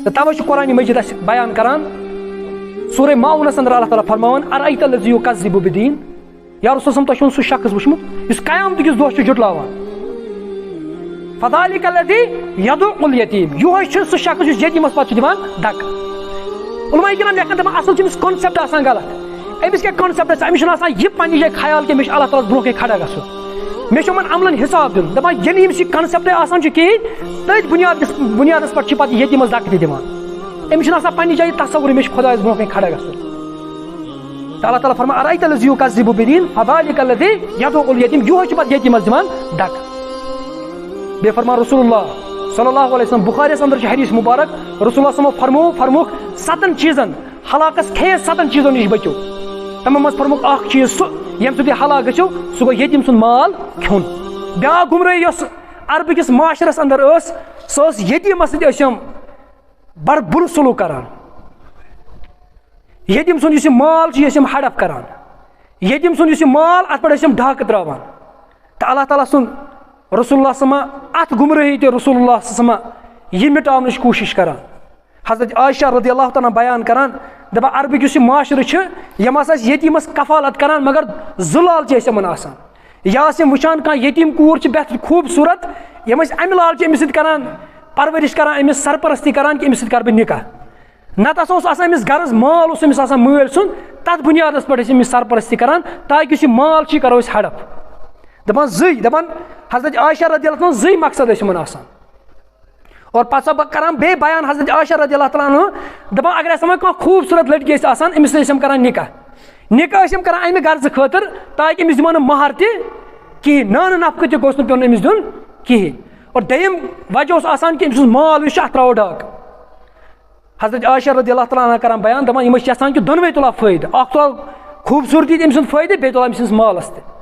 तो तवे कुरान मजीद बयान करान सूरह माउनस अंदर अल्लाह ताला फरमान अरअयतल लज़ी युकज़्ज़िबु बिद्दीन या रसूल सल्लल्लाहु अलैहि वसल्लम सु शख्स वुचमुत इस क़यामत किस दोह जुटलावान फ़ज़ालिका लज़ी यदुउल यतीम यो सु शख्स यस यतीमस पत दिवान दक उलमा किराम लेखन दपान असल अमिस कॉन्सेप्ट आसान गलत अमिस क्या कॉन्सेप्ट अमिस आसान यह पन्ने जाए ख्याल कि मे अल्लाह ताला ब्रोह खड़ा गो मे अमलन हिसाब दिन दपान ये अमिस कॉन्सेप्ट आसान कहें तथ बुनियादस पे पे यतीमस दक दिवान अमिस पन्ने जाए तसव्वुर मे खुदायस ब्रोह खड़ा गो अल्लाह ताला फरमान अरअयतल लज़ी युकज़्ज़िबु बिद्दीन फ़ज़ालिका लज़ी यदुउल यतीम यो पे यतीमस दिवान दक बे फरमान रसूलुल्लाह सल्लल्लाहु अलैहि वसल्लम बुखारी अंदर हदीस मुबारक रसूलुल्लाह फरमोक 7 चीजन हलाकस खेस 7 चीजों निश बचो तमो मज फरमोक अख चीज सु यम सुद हलाक गो सह गो यतीम सुन माल खोन ब्या गुमराही अरब किस माशरस अंदर सह यतीमस सम बड़ बुर सलूक करान यतीम सुन माल हड़प करान यतीम सुन माल अत पे ढाक त्रावान तो अल्लाह ताला सुन रसूलुल्लाह समा अत गुमराही ते रसूलुल्लाह समा यह मिटावन कोशिश करान हज़रत आयशा रज़ियल्लाहु तआला बयान करान दपा अरबिक माशर यम यतीमस कफालत करान मगर जुलाल आसान या वुचान कह यतीम कूर बेहतर खूबसूरत यम अमि लाल अमिस करान परवरिश करान अमिस सरपरस्ती करान कि अमिस कर निकाह नत अमिस गर्ज माल अमिस मल सुन तथ बुनियादस पे अमिस सरपरस्ती करान ताकि माल करो हड़प दपान दपान हज़रत आयशा रज़ियल्लाहु तआला मकसद आसान और पा करान बे बयान हज़रत आयशा रज़ियल्लाहु तआला दपान अगर कह खूबसूरत लड़की आसान अमिस करान निकाह करान अमि गर्ज खतर ताकि अमिस दिमो महर तह नान नफक तह गोस पे अमिस दिन कहें और दयम वजह आसान कि अमिस माल अत त्रो डाक हज़रत आयशा रज़ियल्लाहु तआला करान बयान दपान यम यसान कि दोनवे तुला फ़ायदे अख तुला खूबसूरती अमिस फ़ायदे बे तुला अमिस मालस तह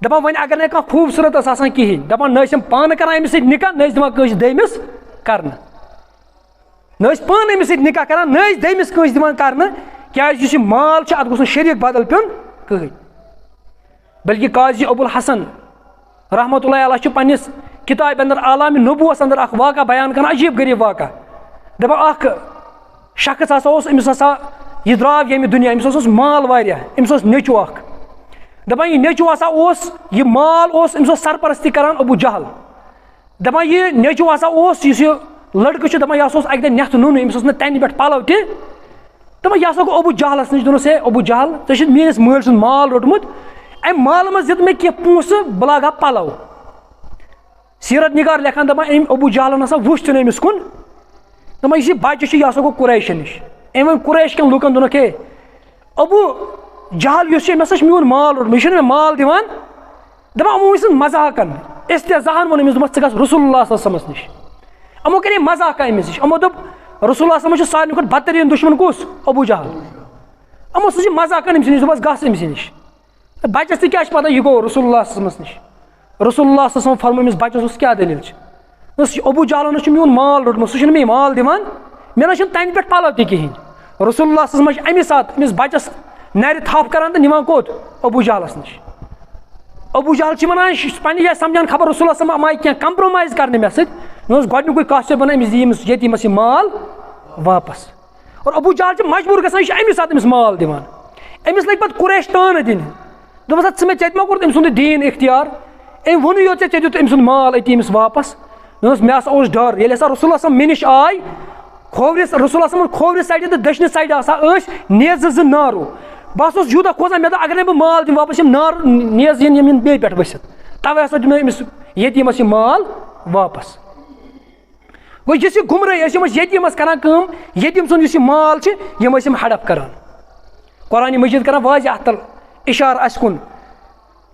दपान वन अगर न खूबसूरत आसान कहें दपान न पान करान अमिस निकाह न दिवान दयमिस कर न पान अमिस निकाह करान न दयमिस दिवान कर क्या माल अत गोस शरीक बदल पेन कहें बल्कि काजी अबुल हसन रहमतुल्लाहि अलैह पन्निस किताब अंदर आलाम नबूवस अंदर अख वाक़ा बयान कर अजीब गरीब वाक़ा दपान अख शख्स अमिस यह द्राव ये दुनिया अमिस माल वारिया अमिस नेचू अख दपान यह नेचू यह माल अमिस सरपरस्ती करान अबू जहल दपान यह नेचू लड़कि दपान यह अक दिन नथ नुन अमिस तन पे पलव तह दपान यह गो अबू जहलस नश दोनस हे अबू जहल षे मीस मल सुन माल रोटमुत अम माल मज दित मे कह पोस बह लागा पलव सीरत निगार लेखान दपान अम अबू जहलन वुच तुन अमिस कुन दपान यह बच्चे यह गो कुरैश नश अम वन कुरैश कन लूकन दोनक हे अबू जहल मे मीन माल रोटमुत यह मे माल दिवान दपान अमो वन मजाकन इस्तेज़ाहन वोन अमिस दोपस गस रसूलुल्लाह सल्लल्लाहु अलैहि वसल्लम निश अमो करे मजाक अमिस निश अमो दोप रसूलुल्लाह सल्लल्लाहु अलैहि वसल्लम सारे खुद बदतरीन दुश्मन कुस अबू जहल अमो सह मजाकन अमिस निश दोपस गस अमिस निश बच्चस क्या पता यह गो रसूलुल्लाह सल्लल्लाहु अलैहि वसल्लम निश रसूलुल्लाह सल्लल्लाहु अलैहि वसल्लम फरमो अमिस बच्चस क्या दलील अबू जहलन मीन माल रोटमुत सह मे माल दिवान मे तन पे पलव तह कहें रसूलुल्लाह सल्लल्लाहु अलैहि वसल्लम अमी सात अमिस बच्चस नर थप करान तो निवान कोत अबू जहलस निश अबू जहल वन पे जाए समझान खबर रसूलुल्लाह आए क्या कंप्रोमाइज करने मे सनुक कथ बना अमिस दीमस यतीमस यह माल वापस और अबू जहल मजबूर गसान अमी सात अमिस माल दिवान अमिस लग पे कुरैश तान दिन दोपस मे चे मा कोर सुंद दीन इख्तियार अम वोन यो े दित अम माल अतीमस वापस मे डर ये रसूलुल्लाह मे निश आय खोवरिस रसूलुल्लाह खोवरिस साइड तो दक्षिण साइड नेज ज नारो बस यूत खोजान मे अगर बह माल दिन वापस नार नेज इन बे पे वसित तवे दिन अमिस यतीमस माल वापस गो यह गुमराही यतीमस करान यतीम सुन माल यम हड़प करान कुरान मजीद करान वाज़ह तल इशार अस कुन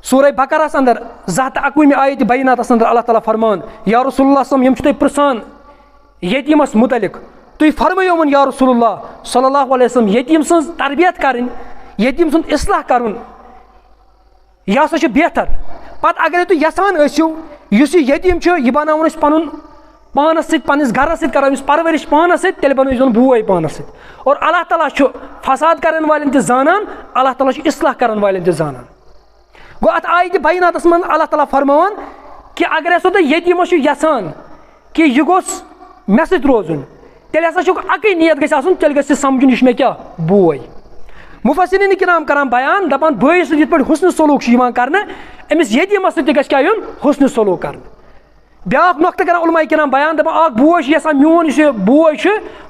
सूरह बकरस अंदर 121 आयत बैनातस अंदर अल्लाह ताला फरमान या रसूलुल्लाह यम तुम प्रसान यतीमस मुतलिक तुम फरमायो या रसूलुल्लाह सल्लल्लाहु अलैहि वसल्लम यतीम सज तरबियत करें यतीम सुन इस्लाह करुन यह हसा बेहतर पत अगर तुम यसान यतीम यह बनावन पन पानस सन्निस गरस करो परवरिश पानस तेल बनो बोय पानस और अल्लाह ताला फसाद करन वाले तह जानान अल्लाह ताला इस्लाह करन वाले तह जानान गो अत आयत बैनातस मन अल्लाह ताला फरमान कि अगर तुम यतीमस यसान कि यह गोस मे सत रोजुन तेल हसा अकै नियत गژھِ आसुन तेल गژھِ समझुन यह मे क्या बोय मुफस्सिरीन किराम करान बयान दपान बॉयस सत पे हुस्न सलूक करने अमिस यतीमस सत गژھِ क्या युन हुस्न सलूक करने ब्याक नुक्तः करान उलमा किराम बयान दपान अख बोय यसान मोन बोय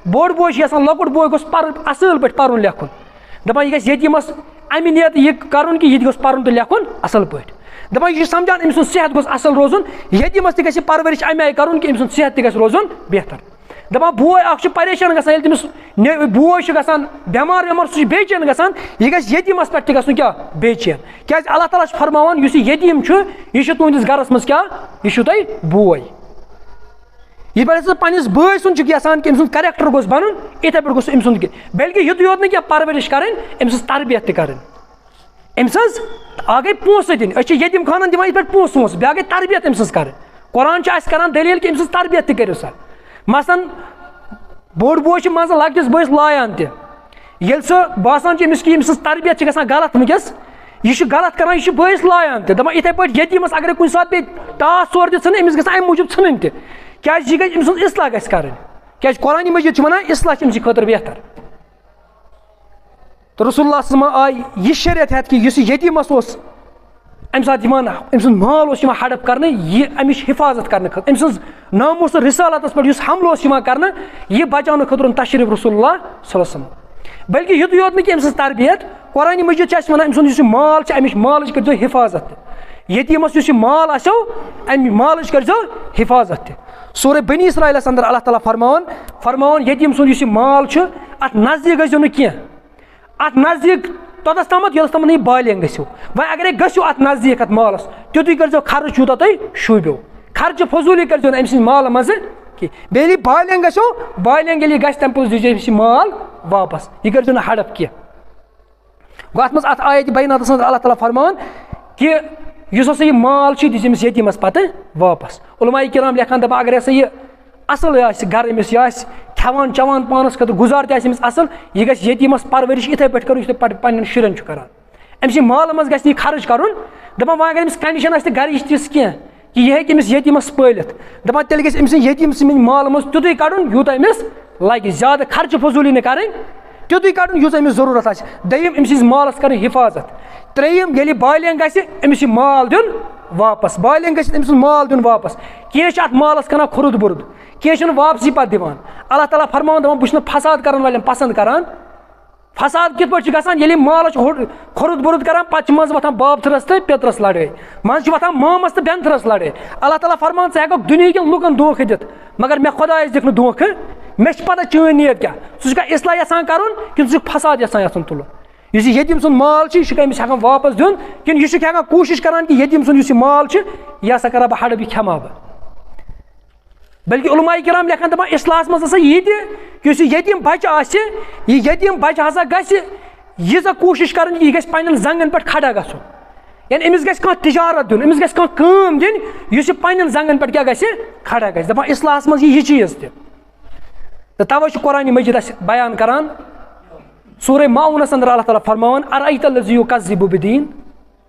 बोड़ बोय यसान लकुट बोय गोस असल पे पर्न लेखुन दपान यह गژھِ यतीमस अमि नियत यह करन कि यह गोस पर्न तो लेखुन असल पे दपान यह समझान अमि सुन सेहत गोस असल रोजन यतीमस ति गژھِ परवरिश अमि आय करन कि अमि सुन सेहत ति गژھِ रोजन बेहतर दपान बोय अख परेशान गसान तमिस बोय गसान बेमार वेमार सह बेचैन गसान यह गژھِ यतीमस पे गژھुन क्या बेचैन क्या अल्लाह ताला फरमावान यह यतीम यह तुहंदिस गरस मज क्या यह तुह बोय यह पे पन्निस बॉय सुन यसान कि अमि करेक्टर गोस बनन इथे पे गोस अमि सुन बल्कि युत योत न परवरिश करें अमि तरबियत तरें अमि आ गई पोस दिन यतीम खानन दिवान पे पोस वोस बे गई तरबियत अमि कर कुरान करान दलील कि अमि तरबियत तरो सा मसलन बोड़ बोय मज लकटिस बस लायान तेल सह बासान अमिस कि अमि तरबियत गसान गलत वनकस यह गलत करान यह बस लायान दपान इथे पे यतीमस अगर कुछ सात पे टास ोर इन अमिस गसान अमि मूजूब इन क्या यह गई अमि इसलाह गژھِ कर क्या कुरान मजीद वनान इसलाह अमि खुद बेहतर तो रसूलुल्लाह आय यह शरीयत हेत कि यतीमस अमि सात अमि माल हड़प कर यह अमिश हिफाजत करने अमि नामोस रिसालत पे हमल कर यह बचाने खुद तशरीफ रसूलुल्लाह सल्लल्लाहु अलैहि वसल्लम बल्कि युत योत न अमि तरबियत कुरान मजीद वनान अमि माल अमिश माल कर हिफाजत यतीमस माल आसो अमि माल कर हिफाजत सूरह बनी इसराइल अंदर अल्लाह ताला फरमावन यतीम सुन माल अत नजदीक गژھِو नहٕ कह अत नजदीक तोतस तम योतस तम नहीं बालियन गژھِو वह अगर गژھِو अत नजदीक अत मालस तुतुय कर खर्च यूत तुम शुबो खर्च फजूली कर अमि सद माल मज कि बेली बालियन गژھِو बालियन ये गژھِ तम पोज दीजिए माल वापस यह कर ना हड़प कह गो अत मज अत आयत बैनातस अल्लाह ताला फरमान कि युस हसा यह माल दिस अमिस यतीमस पत वापस उलमाए किराम लेखान दपान अगर हसा यह असल गर अमिस यह खेवान चवान पानस खत गुजार तमिस असल यह गژھِ यतीमस परवरिश इथे पे कर पे शुरन करान अमिस माल मज गژھِ नहٕ खर्च कर दपान वह अगर अमिस कंडीशन आस गर तिस कह कि यह हेकि अमिस यतीमस पालित दपान तेल गژھِ अमिस यतीम सद माल मज तुतुय कड़ुन यूत अमिस लगे ज्यादा खर्च फजूली न करें तुतुय कड़ुन यूत अमिस जरूरत आस दयिम अमि सद मालस कर हिफाजत त्रेयम ये बालियन गژھِ अमिस माल दिन वापस बालियन गژھِ अमिस माल दिन वापस कह अत मालस कर खुरुद बुरुद कह वापसी पे दिवान अल्लाह ताला फरमान दपान बह फसाद कर वाले पसंद करान फसाद कित पे गसान ये माल खुरुद बुरुद करान पे मज वथान बाबथरस तो पेतरस लड़ाई मज वथान मामस तो बेंथरस लड़ाई अल्लाह ताला फरमान े हेक दुनिया कन लुकन धोखा दित मगर मे खुदायस दिख धोखा मे पता चीन नीयत क्या सह इसलाह यसान कर कि फसाद यसान तुलन इस यतीम सुन माल यह अमिस हेकान वापस दिन कि यह हेकान कोशिश करान कि यतीम सुन माल यह हसा करा बह हड़प यह खेमा बह बल्कि उलमाए किराम लेखान दपान इस्लाहस मज हसा यह कि यतीम बच्चे आस यह यतीम बच्चे हसा गژھِ यीजा कोशिश कर यह गژھِ पन्न जंगन पे खड़ा गژھुन यानी अमिस गژھِ कह तिजारत दिन अमिस गژھِ कह काम दिन यह पन्न जंगन पे क्या गژھِ खड़ा गژھِ दपान इस्लाहस मज यह चीज तो तवे कुरान मजीद बयान करान सूरह माउनस अंदर अल्लाह ताला फरमान अरअय्ता लज़ी युकज़्ज़िबु बिद्दीन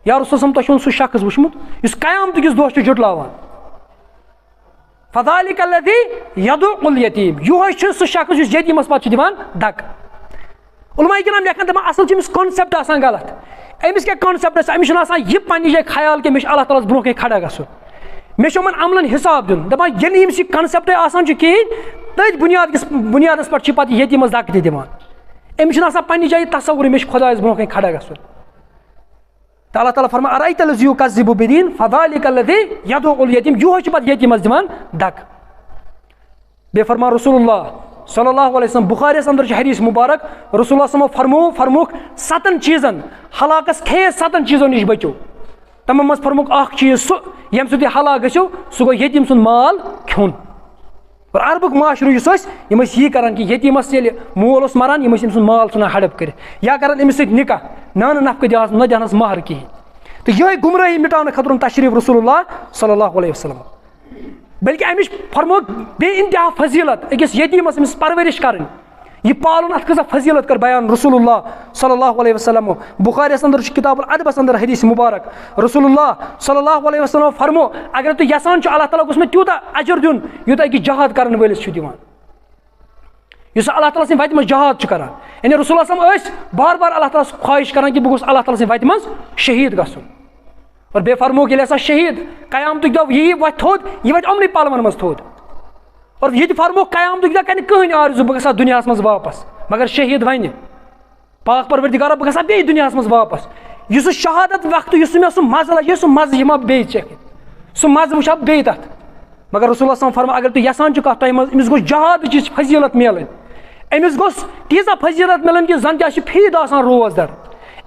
या रसूल तुम सह शख्स वुचमुत इस क़यामत किस दोह जुटलावान फ़ज़ालिका लज़ी यदुउल यतीम यह सह शख्स जिस यतीमस पे दिवान दक उलमाए किराम लेखान दपान असल अमिस कॉन्सेप्ट आसान गलत अमिस क्या कॉन्सेप्ट अमिस यह पन्ने जाए ख्याल कि मे अल्लाह ताला ब्रोह कन खड़ा गژھुन मे यमन अमलन हिसाब दिन दपान ये अमिस कॉन्सेप्ट आसान कहें तथ बुनियादस पे पे यतीमस दक दिवान अमिस पन्ने जाए तसव्वुर मे खुदायस ब्रोह कन खड़ा गژھुन तो अल्लाह ताला फरमान अरअय्ता लज़ी युकज़्ज़िबु बिद्दीन फ़ज़ालिका लज़ी यदुउल यतीम यह पे यतीमस दिवान दक बे फरमान रसूलुल्लाह सल्लल्लाहु अलैहि वसल्लम बुखारी अंदर हदीस मुबारक रसूलुल्लाह फरमुख 7 चीजन हलाकस खेस 7 चीजों नश बचो तमो मज फरमुख चीज सह यम सद हलाक गो सह गो यतीम सुन माल खोन और अरबुक माशरू यह करान कि यतीमस मोल मरान यम सुन माल सान हड़प कर या करान अमिस निकाह नान नफक न दिनस महर कहें तो यह गुमराही मिटाने खतर तशरीफ रसूलुल्लाह सल्लल्लाहु अलैहि वसल्लम बल्कि अमिश फरमो बे इंतहा फजीलत अकिस यतीमस अमिस परवरिश कर यह पालन अत कसा फजीलत कर बयान रसूलुल्लाह सल्लल्लाहु अलैहि वसल्लम बुखारी अंदर किताबुल अदबस अंदर हदीस मुबारक रसूलुल्लाह सल्लल्लाहु अलैहि वसल्लम फरमो अगर तु यसान अल्लाह ताला गोस मे त्यूता अजर दिन यूता कि जहाद करन वलिस दिवान यस अल्लाह ताला सं वत मज जहाद करान यानी रसूल स बार बार अल्लाह ताला ख्वाहिश करान कि बह अल्लाह ताला सं वत मज शहीद गसन और बे फरमो कि ऐसा शहीद क़यामत दो यही वत थोद यह वत अमन पलवन मज थोद और ये फरमो क़यामत दो कर कहीं आरजू बह गसा दुनिया मज वापस मगर शहीद वन पाक परवरदिगारा बह गसा बे दुनिया मज वापस यह शहादत वक्त मे सह मज लगे सह मज यह बे चेक सह मज वुचा बे तथ मगर रसूल फरमा अगर तुम यसान कत अमिस गो जहाद फजीलत मिलन अमिस गोस तीजा फजीलत मिलन कि जन क्या फीद आसान रोजदर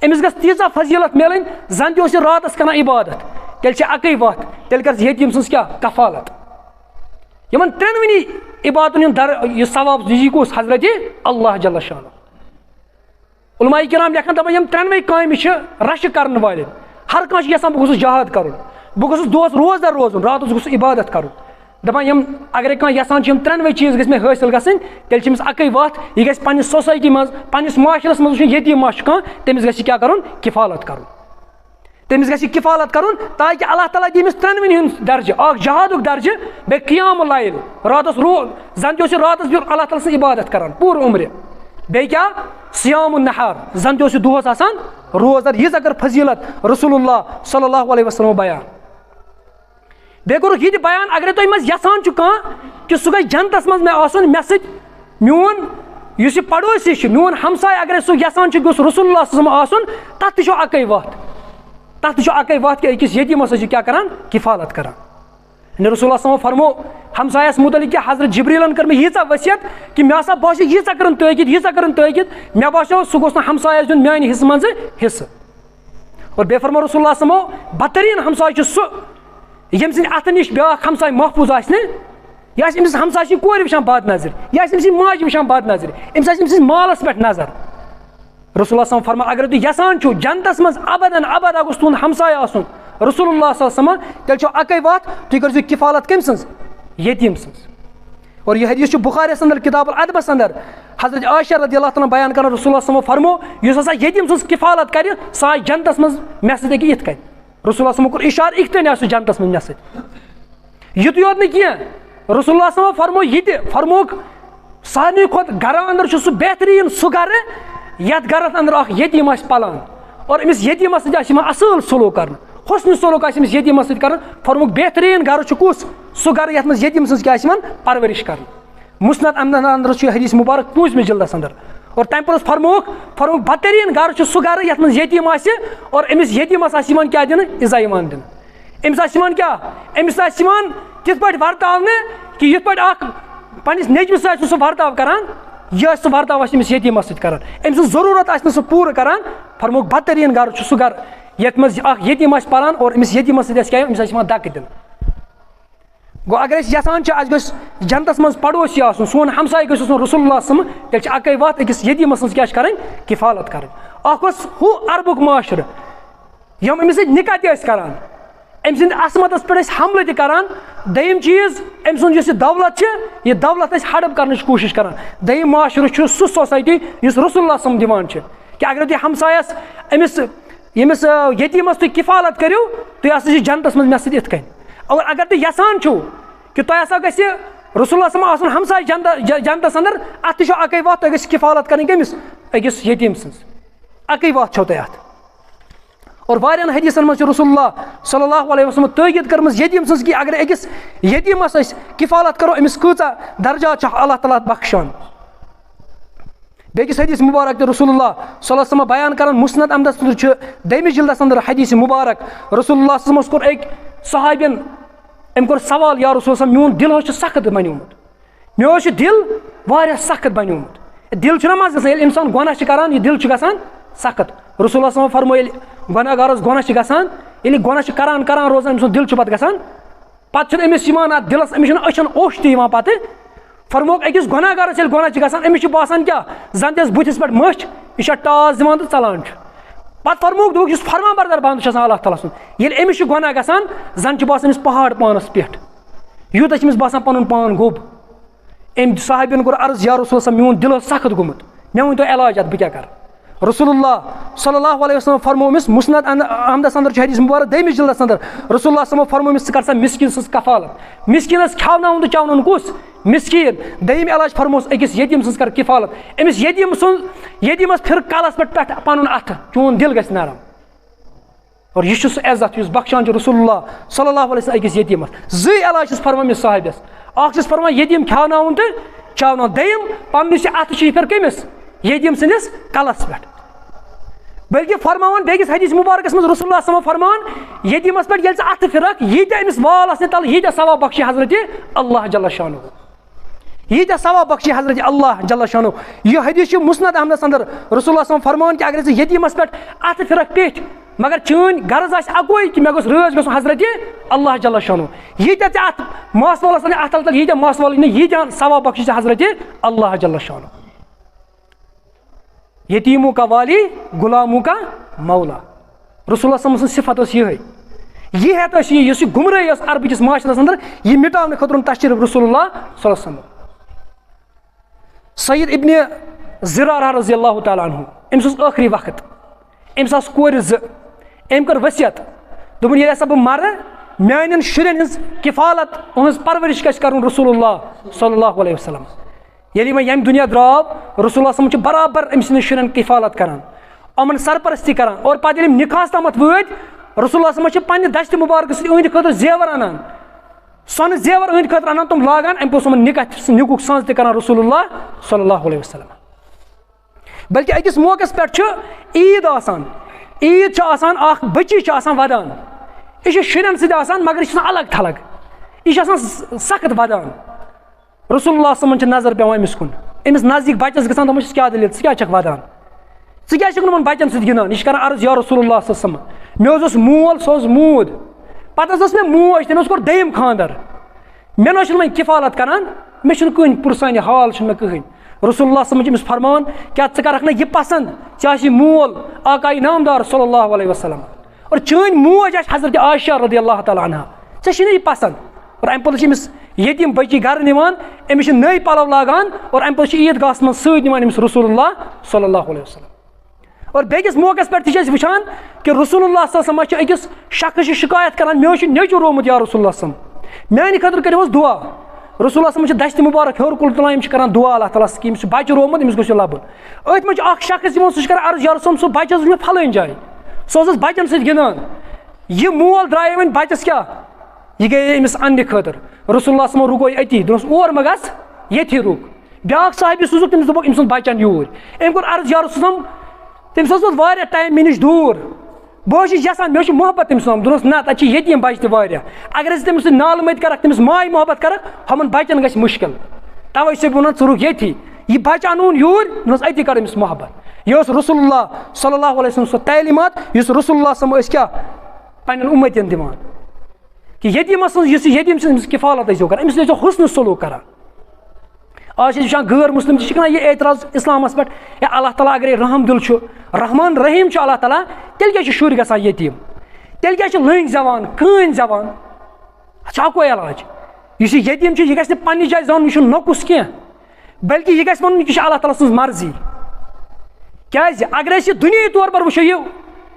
अमिस गस तीजा फजीलत मिलन जन तस रातस कर इबादत तेल अकै वत तेल कर यतीम सज क्या कफालत यमन त्रेनवनी इबादतन दर यह सवाब यह कुस हजरत अल्लाह जल्ल शान उलमाए किराम लेखन दपान यम त्रेनवे काम रश कर वाले हर कह यसान बह गोस जहाद कर बह गोस दोस रोजदर रोजन रात गोस इबादत कर दपान यम अगर कह यसान यम त्रेनवे चीज गस मे हासिल गसन तेल अमिस अकै वत यह गस पन्निस सोसाइटी मज पन्निस माशरस मज यतीम मा कह तमिस गस क्या कर किफालत कर तमिस गस किफालत कर ताकि अल्लाह ताला दी त्रेनवन हूं दर्ज जहाद दर्ज बे क़ियाम लाइल रातस रोज जन तस रातस बिह अल्लाह ताला सं इबादत कर पूर उम्र बे क्या सियाम नहार जन तस दोहस आसान रोजदर यह अगर फजीलत रसूलुल्लाह सल्लल्लाहु अलैहि वसल्लम बयान बे कोर यह बयान अगर तुम मज यसान कह कि सह गई जनतस मज मे आसन मे सत मोन यह पड़ोसी मोन हमसाय अगर सह यसान गोस रसूलुल्लाह आसन तथ तह अकै वत तथ अकै वत कि अकिस यतीमस क्या करान किफालत करान रसूलुल्लाह फरमो हमसायस मुतलिक कि हजरत जिब्रीलन कर मे यीचा वसियत कि मे हसा बासे यीचा करन ताकीद मे बासो सह गोस हमसायस दिन मान हिस्स मज हिस्स और बे फरमो रसूलुल्लाह बदतरीन हमसाय सह यम सद अथ नश ब्या हमसाय महफूज यह अमिस हमसाय कोर वुचान बद नजर यह अमिस माज वुचान बद नजर अमिस मालस पे नजर रसूलुल्लाह फरमा अगर तुम यसान छो जनतस मज अबदन अबदा गोस तुंद हमसाय आसन रसूलुल्लाह सल्लल्लाहु अलैहि वसल्लम तेल अकै वत तुम कर किफालत कम सज यतीम सज और यह हदीस बुखारी अंदर किताब अदबस अंदर हजरत आयशा रज़ियल्लाहु अन्हा बयान कर रसूलुल्लाह फरमो युस हसा यतीम सज किफालत कर सह आय जनतस मज मे सद इत कन रसूलुल्लाह कोर इशार इकतन आस जनतस मज मे सद युत योत न रसूलुल्लाह फरमो यह फरमोक सारे खुद गर अंदर सह बेहतरीन सह गर यथ गरस अंदर यतीम पलान और अमिस यतीमस सद असल सलूक कर हुस्न सलूक अमिस यतीमस सद कर फरमुक बेहतरीन गर कुस सह गर यथ मज यतीम सज क्या परवरिश कर मुस्नद अंदर हदीस मुबारक 5वें जिल्दस अंदर और तम पर फरमुक बदतरीन गर सह गर यथ मज यतीम और अमिस यतीमस क्या दिन इज़ा ईमान दिन अमिस क्या अमिस तिथ पे वर्तावने कि यथ पे पन्निस नेचमस सह वर्ताव करान यह सह वर्ताव अमिस यतीमस सद करान अमिस जरूरत सह पूर करान फरमुक बदतरीन गर सह गर यथ मज यतीम पलान और अमिस यतीमस सद क्या अमिस दक दिन गो अगर यसान गस जनतस मज पड़ोसी आसन सोन हमसाय गस रसूलुल्लाह तेल अकै वत अकिस यतीमस क्या कर किफालत कर हु अरबुक माशर यम अमिस निकाह तरान अम सद असमतस पे हमल तरान दयम चीज अम सुन दौलत यह दौलत हड़प कर कोशिश करान दयम माशर सह सोसाइटी रसूलुल्लाह दिवान कि अगर तुम हमसायस अमिस यमिस यतीमस तुम किफालत करो तुम हसा जनतस मज मे सद इत कन और अगर तुम यसान छो कि तुम हसा गि रसूलुल्लाह आसन हमसाय जनतस अंदर अत अकै वत तुम किफालत कर अकिस यतीम सज अकै वत छो तुम अत और वारियान हदीसन मज रसूलुल्लाह सल्लल्लाहु अलैहि वसल्लम ताकीद करमज यतीम सज कि अगर अकिस यतीमस किफालत करो अमिस कूचा दर्जात अल्लाह ताला बख्शान बेकिस हदीस मुबारक रसूलुल्लाह सल्लल्लाहु अलैहि वसल्लम बयान कर मुस्नद अहमदस अंदर 2वें जिल्दस अंदर हदीस मुबारक रसूलुल्लाह सल्लल्लाहु अलैहि वसल्लम कोर एक सहाबियन अम कोर सवाल या रसूल मोन दिल हो सख्त बनोमुत मे दिल वारिया सख्त बनोमुत दिल छुना मज गसान इंसान गुनाह करान यह दिल गसान सख्त रसूलुल्लाह फरमो गुनाहगारस गुनाह गसान ये गुनाह करान करान रोजान अमिस दिल पे गसान पे अमिस दिलस अमिस अचन ओश तक पे फरमोक अकिस गुनाहगारस गुनाह गसान अमिस बासान क्या जन तस बुथिस पे मछ यह टास दिवान तो चलान पे फरमोक दोक फरमा बरदार बंद अल्लाह ताला सुन ये अमिस गुनाह गसान जन बासान पहाड़ पानस पे यूत अमिस बासान पन पान गोब अम साहबिन कोर अर्ज या रसूल मोन दिल सख्त गोमुत मे वन तो इलाज अत बह क्या कर रसूलुल्लाह सल्लल्लाहु अलैहि वसल्लम फरमोमिस मुस्नद अहमदस अंदर हदीस मुबारक दमिस जिल्दस अंदर रसूलुल्लाह सल्लल्लाहु फरमोमिस स कर सा मिस्किन सस कफालत मिस्किनस खावनाउन तो चावनाउन कुस मिस्किन दयम इलाज फरमोस अकिस यतीम सस कर किफालत अमिस यतीमस फिर कलस पे पनुन अथ चोन दिल गस नरम और यह इज्जत बख्शान रसूलुल्लाह सल्लल्लाहु अलैहि वसल्लम अकिस यतीमस जी इलाज फरमोमिस साहिबस अख फरमान यतीम खावनाउन तो चावनाउन दयम पन अथ फिर कमिस यतीम सनिस कलस पे बल्कि फरमान बेकिस हदीस मुबारकस मज रसूलुल्लाह सल्लल्लाहु फरमान यतीमस पे ये अथ फिरक यीत अमिस वाल आसने तल यीत सवाब बख्शी हजरत अल्लाह जल्ल शानु यीत सवाब बख्शी हजरत अल्लाह जल्ल शानु यह हदीस मुस्नद अहमदस अंदर रसूलुल्लाह सल्लल्लाहु फरमान कि अगर यतीमस पे अथ फिरक पेट मगर चन गर्ज अकोई कि मे रज ग हजरत अल्लाह जल्ल शानु यीत अथ मास वाल अथ तल यीत मास वाल यीत सवाब बख्शी हजरत अल्लाह जल्ल शानु यतीमों का वाली गुलामों का मौला रसूलुल्लाह सल्लल्लाहु अलैहि वसल्लम सिफत यह है तो यह गुमराही अरब माशरस अंदर यह मिटाने खतर तशरीफ रसूलुल्लाह सल्लल्लाहु अलैहि वसल्लम सईद इब्न ज़िरारा रज़ी अल्लाह तआला अन्हु अम्स आखिरी वक्त अम्स कोर अम कर वसियत दोपन ये बह मर मान शुरन हज किफालत उहज परवरिश गछ कर रसूलुल्लाह सल्लल्लाहु अलैहि वसल्लम ये मैं यम दुनिया द्राव रसूलुल्लाह सल्लल्लाहु अलैहि वसल्लम बराबर अम्स शुरन किफालत करान अमन सरपरस्ती करान और पे निकास तमत वत रसूलुल्लाह सल्लल्लाहु अलैहि वसल्लम पे दश्त मुबारक अंद खतर जेवर अनान सन जेवर अंद खतर अनान तुम लागान अम पे निकुक सांस तक करान रसूलुल्लाह सल्लल्लाहु अलैहि वसल्लम बल्कि अकिस मौकस पे ईद आसान ईद अख बच्ची वदान यह शुरन सद मगर यह अलग थलग यह सख्त वदान रसूलुल्लाह सल्लल्लाहु अलैहि वसल्लम नजर पे अमिस कुन अमिस नजदीक बच्चस गसान दपस क्या दलील क्या वदान क्या बच्चन सत गिंदान यह अर्ज या रसूलुल्लाह सल्लल्लाहु अलैहि वसल्लम मे मोल सो मूद पत मे मोज तमिस कोर दयम खानदर मे न किफालत करान मे कहीं पुरसान हाल मे कहीं रसूलुल्लाह सल्लल्लाहु अलैहि वसल्लम फरमान क्या कर ना यह पसंद चे मोल आकाई नामदार सल्लल्लाहु अलैहि वसल्लम और चन मोज हजरत आयशा रज़ी अल्लाह तआला अन्हा ये यह पसंद और अम पे यतीम बच्ची घर निवान अमिस नई पलव लागान और अम पे ईदगाह मज सत रसूलुल्लाह सल्लल्लाहु अलैहि वसल्लम और बेकिस मौकस पे वुचान कि रसूलुल्लाह सल्लल्लाहु अलैहि वसल्लम अकिस शख्स शिकायत करान मे नेचु रोमुत या रसूलुल्लाह सल्लल्लाहु मैंने खतर करो दुआ रसूलुल्लाह सल्लल्लाहु अलैहि वसल्लम दश्त मुबारक हेर कुल तुलान करान दुआ अल्लाह ताला कि बच्चे रोमुत अमिस गो लबन अथ मे शख्स सह अर्ज या रसूल सो बच्चस मे फलान जाए सह बच्चन सत गिंदान यह मोल द्राय वन बच्चस क्या यह गए अमिस अन्य खतर रसूलुल्लाह सल्लल्लाहु अलैहि वसल्लम रुको अति दोस और मा गस ये रुक ब्याक साहिब सुजुक तमिस दोप अम बच्चन यूर अम कोर अर्ज या रसूल तमिस वारिया टाइम मे नश दूर बह यसान मे मोहब्बत तमिस दोस ना तक यतीम बच्चे तह अगर तमिस नाल मत कर तमिस माय मोहब्बत कर हमन बच्चन गि मुश्किल तवे से वन च रुक ये यह बच्चा अनून यूर दोस अति कर अमिस मोहब्बत यह रसूलुल्लाह सल्लल्लाहु अलैहि वसल्लम तैलीमात रसूलुल्लाह सल्लल्लाहु अलैहि वसल्लम क्या पन्न उम्मतन दिवान कि यतीमस यतीम से किफालत कर अमिस हुस्न सलूक कर आज गैर मुस्लिम यह एतराज इस्लामस पे या अल्लाह ताला अगर रहम दिल रहमान रहीम अल्लाह ताला तेल क्या शुर ग यतीम तेल क्या लंग जवान कन जवान अको इलाज इस यतीम यह गि पन्ने जाए जान यह नकुस कह बल्कि यह गि वन यह अल्लाह ताला सज मर्जी क्या अगर दुनिया तौर पर वो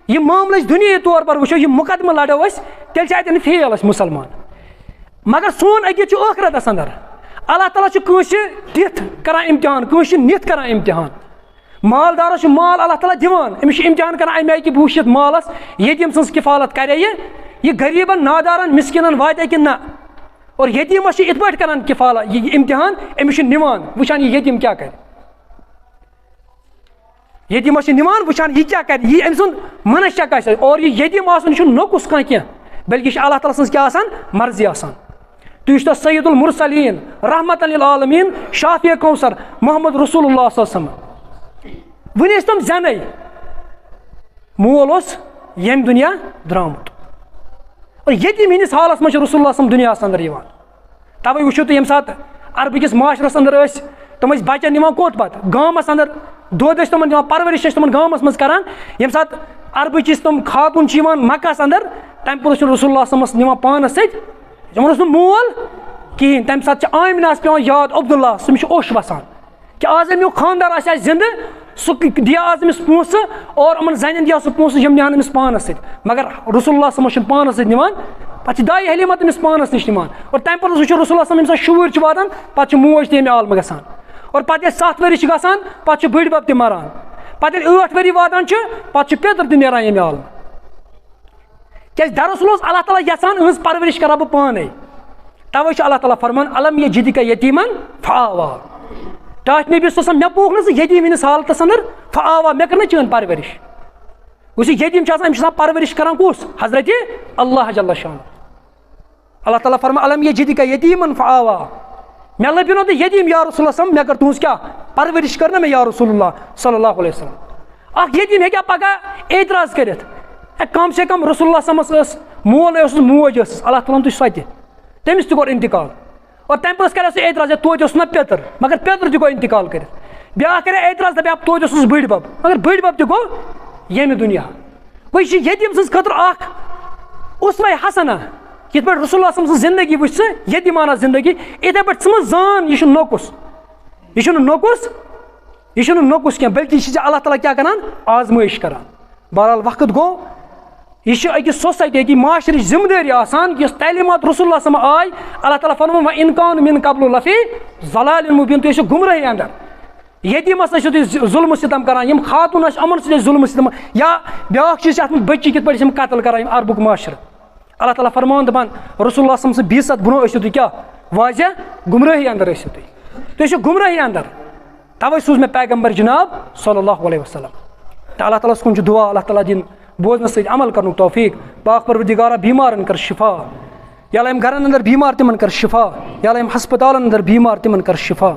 यह मामल दुनिया तौर पर वो यह मुकदमा लड़ो तेल अतन फेल मुसलमान मगर सोन अकीद आखरतस अंदर अल्लाह ताला दिथ करान इम्तिहान कंस नित करान इम्तिहान मालदारस माल अल्लाह ताला दिवान अमिस इम्तिहान करान अमे कि वुचित मालस यतीम सज किफालत करे यह गरीबन नादारन मिस्किनन वाते कि ना और यतीमस इत पे करान किफालत यह इम्तिहान अमिस निवान वुचान यह यतीम क्या कर यतीमस निवान वुचान यह क्या कर यह अम सुन मनशा का और यह यतीम आसन नकुस कह बल्कि अल्लाह ताला सज क्या मर्जी आसान तो सैयदुल मुरसलीन रहमतन लिल आलमीन शाफिए कौसर मोहम्मद रसूलुल्लाह सल्लल्लाहु अलैहि वसल्लम वन तम जन मोल यम दुनिया द्रामुत और यतीम हंदिस हालस मज रसूलुल्लाह सल्लल्लाहु दुनिया अंदर तवे वो तुम ये सात अरबिकिस माशरस अंदर तम बच्चन निवान कोत पत गामस अंदर दोद तम दिवान परवरिश तम गामस मज करान ये सात अरबिकिस तम खातून मक्कास अंदर तम पे रसूलुल्लाह सल्लल्लाहु अलैहि वसल्लम निवान पानस सत मोल कहें तम सात आमिना पे याद अब्दुल्ला सह ओश वसान कि आज अमु खानदार जिंद सह दिया आज अमिस पोस और यमन जन दिया सह पोस यम निहान अमिस पानस सत मगर रसूलुल्लाह सल्लल्लाहु पानस सत निवान पे दाय हलीमत अमिस पानस निश निवान और तम पे वो रसूलुल्लाह यम शूर वातान पे मोज तम आलम गसान और पे 7 वरी गसान पे बड़ बब त मरान पे 8 वरी वातान पे पेतर त नान यम आलम क्या दरअसल अल्लाह ताला यसान अहज परवरिश करा बह पाने तवे अल्लाह ताला फरमान अलम ये जिद का यतीमन फावा टाट नबी सम मे पोक ना यतीम इस हालत अंदर फावा मे कर चन परवरिश उस यतीम परवरिश करान कुस हजरत अल्लाह जल्ल शान अल्लाह ताला फरमान अलम ये जिद का यतीमन फावा मे लबियो ना यतीम या रसूलुल्लाह मे कर तुज क्या परवरिश करना मे या रसूलुल्लाह सल्लल्लाहु अलैहि वसल्लम अख यतीम हेक्या पगह एतराज करित कम से कम रसूलुल्लाह मोल मोज अल्लाह ताला तुझ सत तमिस तोर इंतकाल और तम पे कर एतराज तोत ना पेतर मगर पेतर तक इंतकाल कर ब्या कर एतराज दप तोत बड़ बब मगर बड़ बब तक येम दुनिया वह यतीम सज खतर उसवे हसना ये पे रसूलुल्लाह सल्लल्लाहु अलैहि वसल्लम जिंदगी वुच यतीमाना जिंदगी इथे पे सम जान यह नोकुस यह नोकुस यह नोकुस क्या बल्कि अल्लाह ताला क्या करान आजमाइश करान बहरहाल वक्त गो यह अकिस सोसाइटी अकि माशर जिम्मेदारी आसान कि तलीमात रसूलुल्लाह सम आय अल्लाह ताला फरमान व इनकान मिन कबल लफी ज़लाल मुबीन तुम गुमराही अंदर यतीमस जुल्म सितम करान यम खातून अमन सत जुल्म सितम या ब्या चीज बच्ची कित पे कतल करान अरबुक माशर अल्लाह ताला फरमान दपान रसूलुल्लाह सम से 20 ब्रो तुम क्या वाजह गुमराही अंदर तुम गुमराही अंदर तवे सूज मे पैगम्बर जनाब सल्लल्लाहु अलैहि वसल्लम तो अल्लाह ताला कुन दुआ अल्लाह ताला दिन बोजन सत अमल कर तौफीक पाक परवरदिगारा बीमारन कर शिफा या घरन अंदर बीमार तिमन कर शिफा या हस्पतालन अंदर बीमार तिमन कर शिफा।